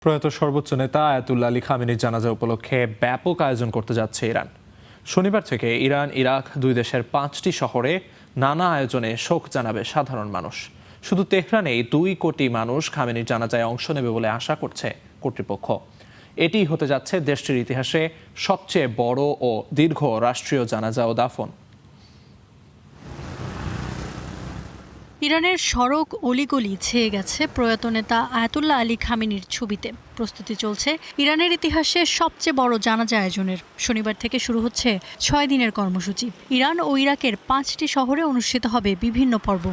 প্রয়াত সর্বোচ্চ নেতা আয়াতুল্লাহ আলী খামেনির জানাজা উপলক্ষে ব্যাপক আয়োজন করতে যাচ্ছে ইরান। শনিবার থেকে ইরান, ইরাক দুই দেশের 5টি শহরে নানা আয়োজনে শোক জানাবে সাধারণ মানুষ। শুধু তেহরানেই 2 কোটি মানুষ খামেনির জানাজায় অংশ নেবে বলে আশা করছে কর্তৃপক্ষ। এটি হতে যাচ্ছে দেশটির ইতিহাসে সবচেয়ে বড় ও দীর্ঘ রাষ্ট্রীয় জানাজা ও দাফন। ইরানের সড়ক অলিগলি ছেয়ে গেছে প্রয়াত নেতা আয়াতুল্লাহ আলী খামেনির ছবিতে। প্রস্তুতি চলছে ইরানের ইতিহাসে সবচেয়ে বড় জানাজা আয়োজনের। শনিবার থেকে শুরু হচ্ছে 6 দিনের কর্মসূচি। ইরান ও ইরাকের 5টি শহরে অনুষ্ঠিত হবে বিভিন্ন পর্ব।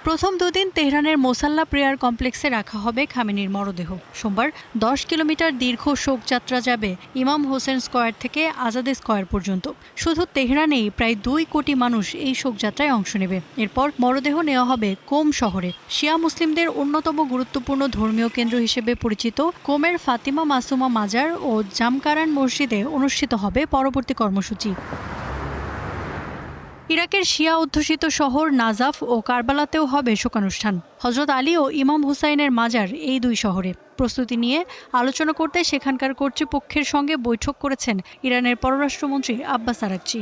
প্রথম 2 দিন তেহরানের মোসাল্লা প্রেয়ার কমপ্লেক্সে রাখা হবে খামেনির মরদেহ। সোমবার 10 কিলোমিটার দীর্ঘ শোকযাত্রা যাবে ইমাম হোসেন স্কয়ার থেকে আজাদে স্কয়ার পর্যন্ত। শুধু তেহরানেই প্রায় 2 কোটি মানুষ এই শোকযাত্রায় অংশ নেবে। এরপর মরদেহ নেওয়া হবে কোম শহরে। শিয়া মুসলিমদের অন্যতম গুরুত্বপূর্ণ ধর্মীয় কেন্দ্র হিসেবে পরিচিত কোমের ফাতিমা মাসুমা মাজার ও জামকারান মসজিদে অনুষ্ঠিত হবে পরবর্তী কর্মসূচি। ইরাকের শিয়া অধ্যুষিত শহর নাজাফ ও কারবালাতেও হবে শোকানুষ্ঠান। হজরত আলী ও ইমাম হুসাইনের মাজার এই 2 শহরে। প্রস্তুতি নিয়ে আলোচনা করতে সেখানকার কর্তৃপক্ষের সঙ্গে বৈঠক করেছেন ইরানের পররাষ্ট্রমন্ত্রী আব্বাস আরাকচি।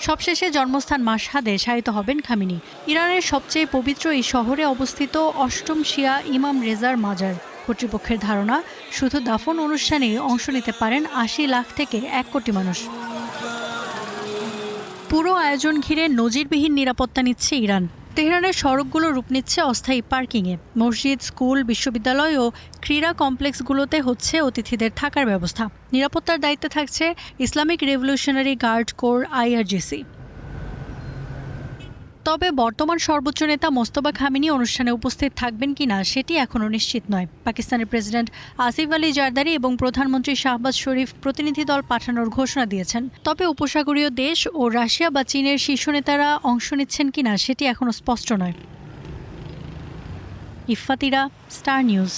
সবশেষে জন্মস্থান মাশহাদে শায়িত হবেন খামেনি। ইরানের সবচেয়ে পবিত্র এই শহরে অবস্থিত 8ম শিয়া ইমাম রেজার মাজার। কর্তৃপক্ষের ধারণা, শুধু দাফন অনুষ্ঠানে অংশ নিতে পারেন 80 লাখ থেকে 1 কোটি মানুষ। পুরো আয়োজন ঘিরে নজিরবিহীন নিরাপত্তা নিচ্ছে ইরান। তেহরানের সড়কগুলো রূপ নিচ্ছে অস্থায়ী পার্কিংয়ে। মসজিদ, স্কুল, বিশ্ববিদ্যালয় ও ক্রীড়া কমপ্লেক্সগুলোতে হচ্ছে অতিথিদের থাকার ব্যবস্থা। নিরাপত্তার দায়িত্বে থাকছে Islamic Revolutionary Guard Corps IRGC। তবে বর্তমান সর্বোচ্চ নেতা মোস্তফা খামেনি অনুষ্ঠানে উপস্থিত থাকবেন কিনা সেটি এখনও নিশ্চিত নয়। পাকিস্তানের প্রেসিডেন্ট আসিফ আলী জারদারি এবং প্রধানমন্ত্রী শাহবাজ শরীফ প্রতিনিধি দল পাঠানোর ঘোষণা দিয়েছেন। তবে উপসাগরীয় দেশ ও রাশিয়া বা চীনের শীর্ষ নেতারা অংশ নিচ্ছেন কিনা সেটি এখনও স্পষ্ট নয়। Iffat Ira, star news.